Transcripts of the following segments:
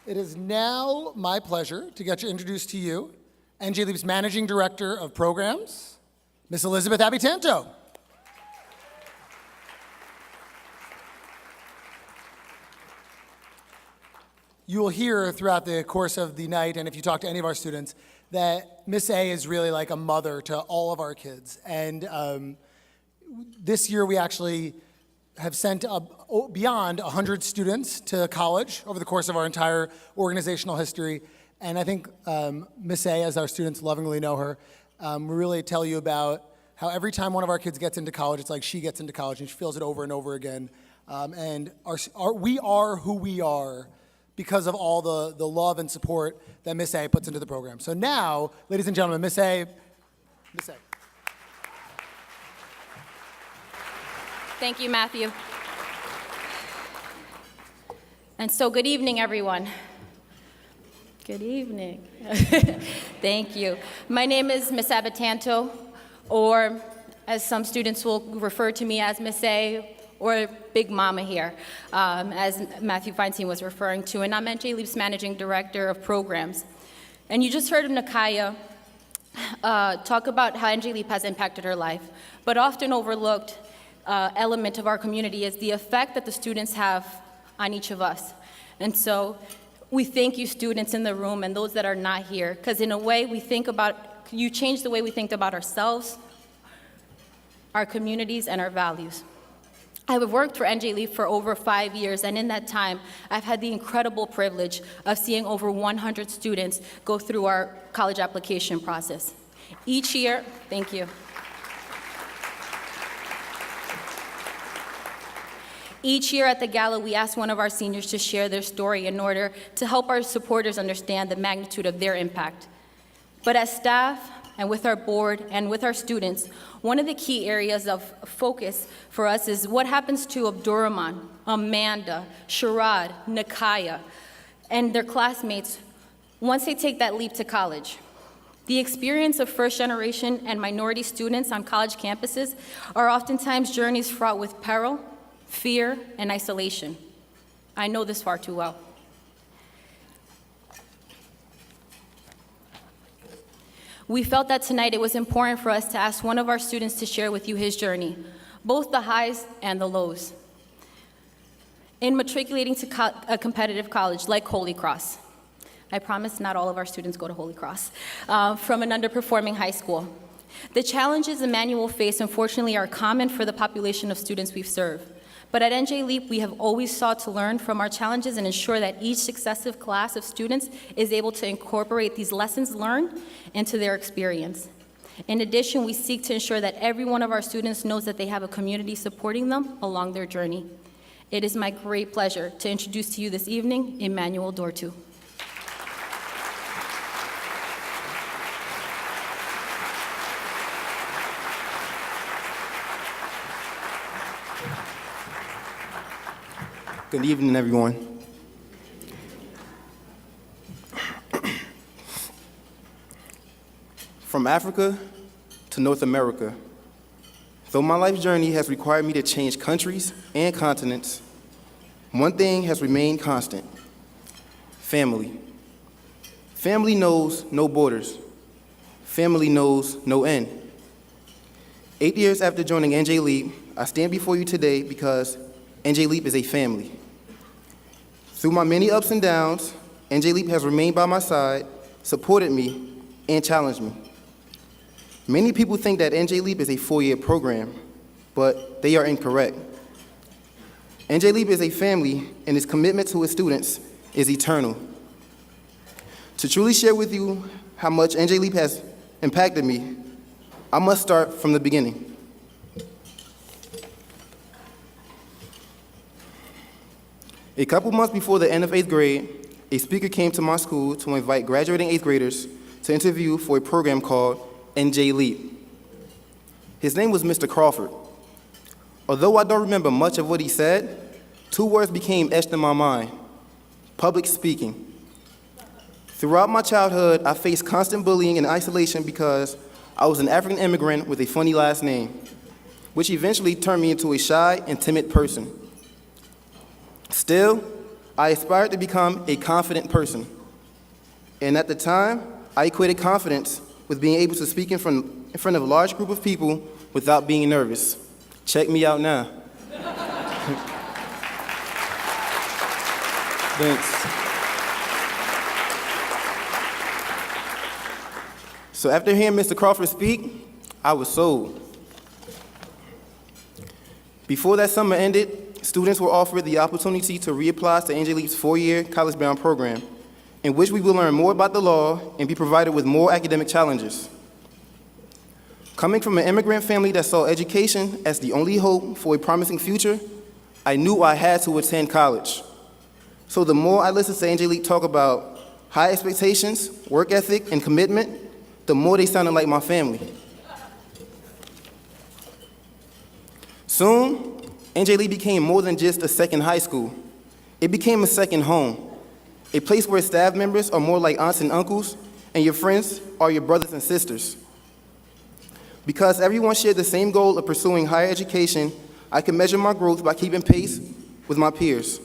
It is now my pleasure to get you introduced to you, NJ LEEP's Managing Director of Programs, Miss Elizabeth Abitanto. You will hear throughout the course of the night, and if you talk to any of our students, that Miss A is really like a mother to all of our kids. And this year we actually have sent beyond 100 students to college over the course of our entire organizational history. And I think Miss A, as our students lovingly know her, really tell you about how every time one of our kids gets into college, it's like she gets into college and she feels it over and over again. We are who we are because of all the love and support that Miss A puts into the program. So now, ladies and gentlemen, Miss A. Thank you, Matthew. And so good evening, everyone. Good evening. Thank you. My name is Miss Abitanto, or as some students will refer to me as Miss A, or Big Mama here, as Matthew Feinstein was referring to, and I'm NJ LEEP's Managing Director of Programs. And you just heard Nakaya talk about how NJ LEEP has impacted her life, but often overlooked element of our community is the effect that the students have on each of us. And so we thank you, students in the room and those that are not here, because in a way you change the way we think about ourselves, our communities, and our values. I have worked for NJ LEEP for over 5 years, and in that time, I've had the incredible privilege of seeing over 100 students go through our college application process. Each year, thank you. Each year at the Gala, we ask one of our seniors to share their story in order to help our supporters understand the magnitude of their impact. But as staff, and with our board, and with our students, one of the key areas of focus for us is what happens to Abdurrahman, Amanda, Sharad, Nakaya, and their classmates once they take that leap to college. The experience of first-generation and minority students on college campuses are oftentimes journeys fraught with peril, fear, and isolation. I know this far too well. We felt that tonight it was important for us to ask one of our students to share with you his journey, both the highs and the lows, in matriculating to a competitive college like Holy Cross. I promise not all of our students go to Holy Cross, from an underperforming high school. The challenges Emmanuel faced, unfortunately, are common for the population of students we've served. But at NJ LEEP, we have always sought to learn from our challenges and ensure that each successive class of students is able to incorporate these lessons learned into their experience. In addition, we seek to ensure that every one of our students knows that they have a community supporting them along their journey. It is my great pleasure to introduce to you this evening, Emmanuel Dortu. Good evening, everyone. From Africa to North America, though my life journey has required me to change countries and continents, one thing has remained constant: family. Family knows no borders. Family knows no end. 8 years after joining NJ LEEP, I stand before you today because NJ LEEP is a family. Through my many ups and downs, NJ LEEP has remained by my side, supported me, and challenged me. Many people think that NJ LEEP is a 4-year program, but they are incorrect. NJ LEEP is a family, and its commitment to its students is eternal. To truly share with you how much NJ LEEP has impacted me, I must start from the beginning. A couple months before the end of 8th grade, a speaker came to my school to invite graduating 8th graders to interview for a program called NJ LEEP. His name was Mr. Crawford. Although I don't remember much of what he said, 2 words became etched in my mind: public speaking. Throughout my childhood, I faced constant bullying and isolation because I was an African immigrant with a funny last name, which eventually turned me into a shy and timid person. Still, I aspired to become a confident person. And at the time, I equated confidence with being able to speak in front of a large group of people without being nervous. Check me out now. Thanks. So after hearing Mr. Crawford speak, I was sold. Before that summer ended, students were offered the opportunity to reapply to LEEP's four-year college-bound program, in which we will learn more about the law and be provided with more academic challenges. Coming from an immigrant family that saw education as the only hope for a promising future, I knew I had to attend college. So the more I listened to LEEP talk about high expectations, work ethic, and commitment, the more they sounded like my family. Soon, LEEP became more than just a second high school. It became a second home, a place where staff members are more like aunts and uncles, and your friends are your brothers and sisters. Because everyone shared the same goal of pursuing higher education, I could measure my growth by keeping pace with my peers.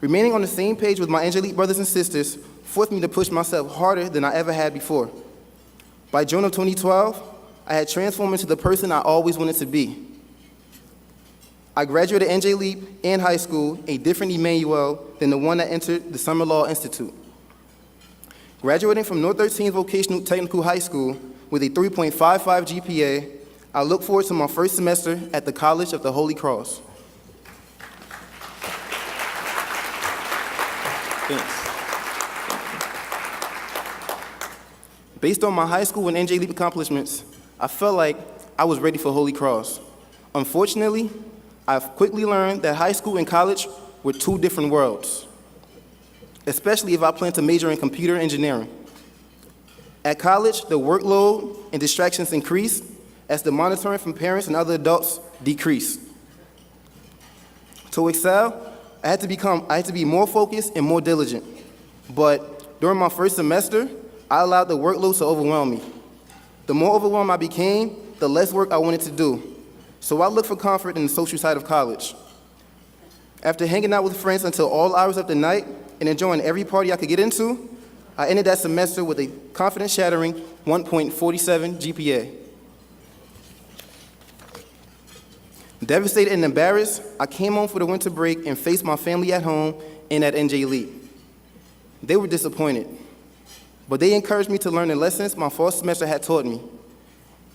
Remaining on the same page with my LEEP brothers and sisters forced me to push myself harder than I ever had before. By June of 2012, I had transformed into the person I always wanted to be. I graduated LEEP and high school, a different Emmanuel than the one that entered the Summer Law Institute. Graduating from North 13th Vocational Technical High School with a 3.55 GPA, I look forward to my first semester at the College of the Holy Cross. Thanks. Based on my high school and LEEP accomplishments, I felt like I was ready for Holy Cross. Unfortunately, I've quickly learned that high school and college were two different worlds, especially if I plan to major in computer engineering. At college, the workload and distractions increased as the monitoring from parents and other adults decreased. To excel, I had to be more focused and more diligent. But during my first semester, I allowed the workload to overwhelm me. The more overwhelmed I became, the less work I wanted to do. So I looked for comfort in the social side of college. After hanging out with friends until all hours of the night and enjoying every party I could get into, I ended that semester with a confidence-shattering 1.47 GPA. Devastated and embarrassed, I came home for the winter break and faced my family at home and at LEEP. They were disappointed, but they encouraged me to learn the lessons my fall semester had taught me.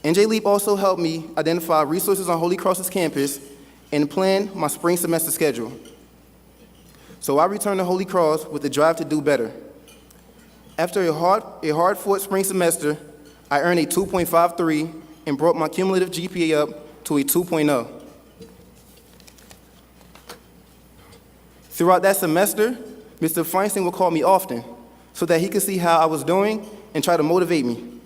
LEEP also helped me identify resources on Holy Cross's campus and plan my spring semester schedule. So I returned to Holy Cross with the drive to do better. After a hard-fought spring semester, I earned a 2.53 and brought my cumulative GPA up to a 2.0. Throughout that semester, Mr. Feinstein would call me often so that he could see how I was doing and try to motivate me.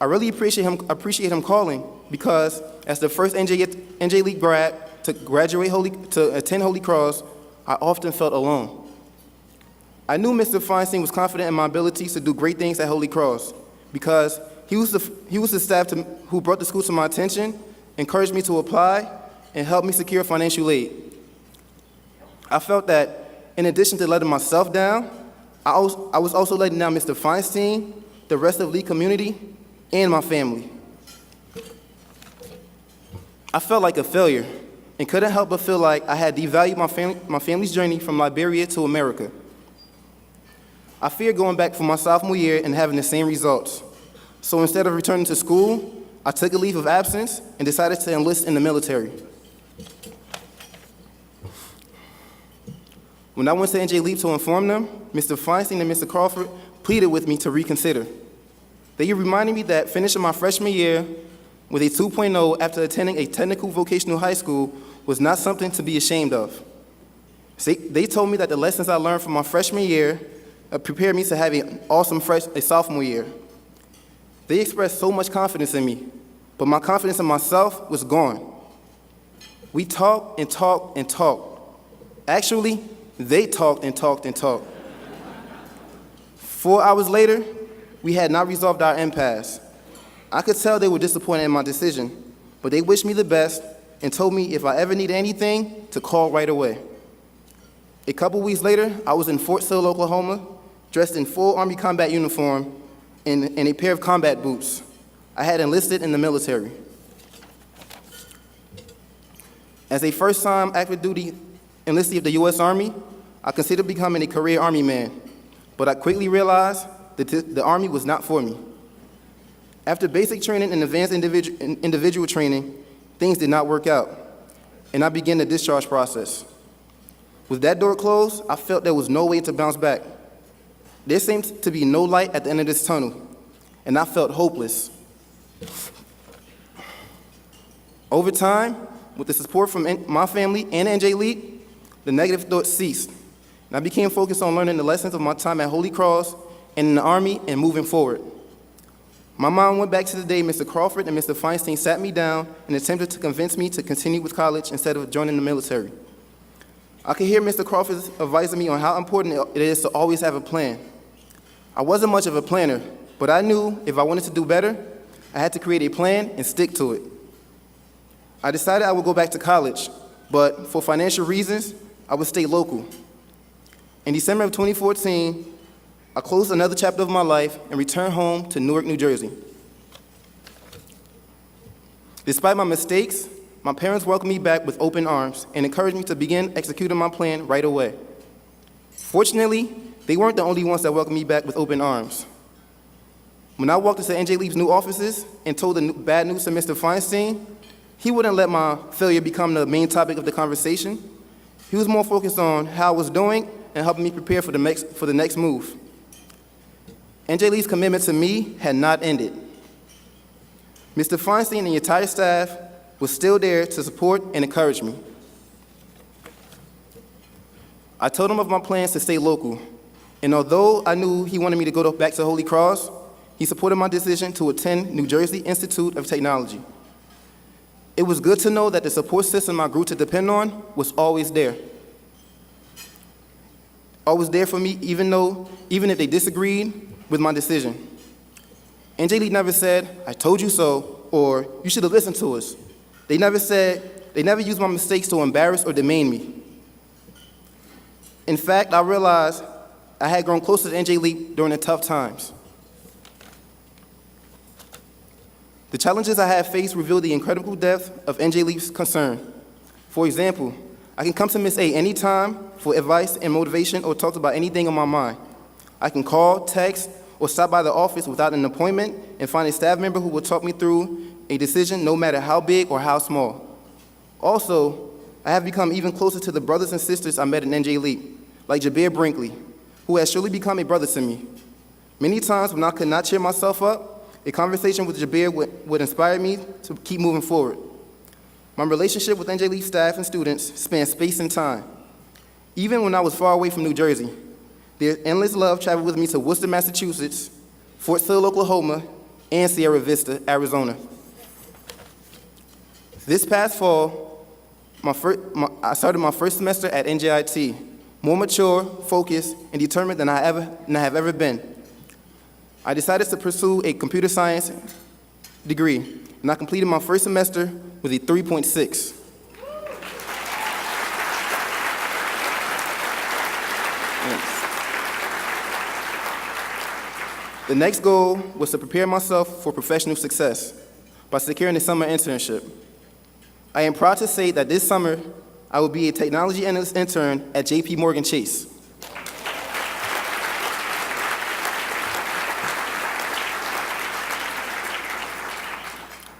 I really appreciate him calling because as the first LEEP grad to attend Holy Cross, I often felt alone. I knew Mr. Feinstein was confident in my abilities to do great things at Holy Cross because he was the staff who brought the school to my attention, encouraged me to apply, and helped me secure financial aid. I felt that in addition to letting myself down, I was also letting down Mr. Feinstein, the rest of the LEEP community, and my family. I felt like a failure and couldn't help but feel like I had devalued my family's journey from Liberia to America. I feared going back for my sophomore year and having the same results. So instead of returning to school, I took a leave of absence and decided to enlist in the military. When I went to LEEP to inform them, Mr. Feinstein and Mr. Crawford pleaded with me to reconsider. They reminded me that finishing my freshman year with a 2.0 after attending a technical vocational high school was not something to be ashamed of. They told me that the lessons I learned from my freshman year prepared me to have an awesome sophomore year. They expressed so much confidence in me, but my confidence in myself was gone. We talked and talked and talked. Actually, they talked and talked and talked. 4 hours later, we had not resolved our impasse. I could tell they were disappointed in my decision, but they wished me the best and told me if I ever need anything, to call right away. A couple weeks later, I was in Fort Sill, Oklahoma, dressed in full Army combat uniform and a pair of combat boots. I had enlisted in the military. As a first-time active duty enlistee of the U.S. Army, I considered becoming a career Army man, but I quickly realized that the Army was not for me. After basic training and advanced individual training, things did not work out, and I began the discharge process. With that door closed, I felt there was no way to bounce back. There seemed to be no light at the end of this tunnel, and I felt hopeless. Over time, with the support from my family and NJ LEEP, the negative thoughts ceased, and I became focused on learning the lessons of my time at Holy Cross and in the Army and moving forward. My mom went back to the day Mr. Crawford and Mr. Feinstein sat me down and attempted to convince me to continue with college instead of joining the military. I could hear Mr. Crawford advising me on how important it is to always have a plan. I wasn't much of a planner, but I knew if I wanted to do better, I had to create a plan and stick to it. I decided I would go back to college, but for financial reasons, I would stay local. In December of 2014, I closed another chapter of my life and returned home to Newark, New Jersey. Despite my mistakes, my parents welcomed me back with open arms and encouraged me to begin executing my plan right away. Fortunately, they weren't the only ones that welcomed me back with open arms. When I walked into NJ LEEP's new offices and told the bad news to Mr. Feinstein, he wouldn't let my failure become the main topic of the conversation. He was more focused on how I was doing and helping me prepare for the next move. NJ LEEP's commitment to me had not ended. Mr. Feinstein and the entire staff was still there to support and encourage me. I told him of my plans to stay local, and although I knew he wanted me to go back to Holy Cross, he supported my decision to attend New Jersey Institute of Technology. It was good to know that the support system I grew to depend on was always there. Always there for me, even if they disagreed with my decision. NJ LEEP never said, "I told you so," or "You should have listened to us." They never used my mistakes to embarrass or demean me. In fact, I realized I had grown closer to NJ LEEP during the tough times. The challenges I have faced reveal the incredible depth of NJ LEEP's concern. For example, I can come to Ms. A anytime for advice and motivation or talk about anything on my mind. I can call, text, or stop by the office without an appointment and find a staff member who will talk me through a decision no matter how big or how small. Also, I have become even closer to the brothers and sisters I met in NJ LEEP, like Jabir Brinkley, who has surely become a brother to me. Many times when I could not cheer myself up, a conversation with Jabir would inspire me to keep moving forward. My relationship with NJ LEEP staff and students spans space and time. Even when I was far away from New Jersey, their endless love traveled with me to Worcester, Massachusetts, Fort Sill, Oklahoma, and Sierra Vista, Arizona. This past fall, I started my first semester at NJIT, more mature, focused, and determined than I have ever been. I decided to pursue a computer science degree, and I completed my first semester with a 3.6. The next goal was to prepare myself for professional success by securing a summer internship. I am proud to say that this summer, I will be a technology analyst intern at JP Morgan Chase.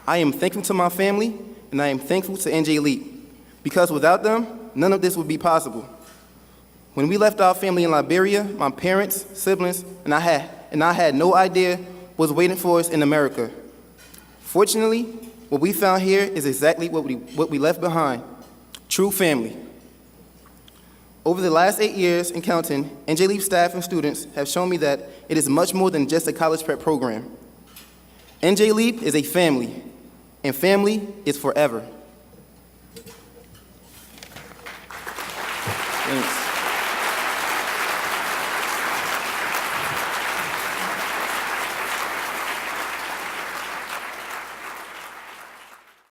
I am thankful to my family, and I am thankful to NJ LEEP, because without them, none of this would be possible. When we left our family in Liberia, my parents, siblings, and I had no idea what was waiting for us in America. Fortunately, what we found here is exactly what we left behind: true family. Over the last 8 years and counting, NJ LEEP staff and students have shown me that it is much more than just a college prep program. NJ LEEP is a family, and family is forever. Thanks.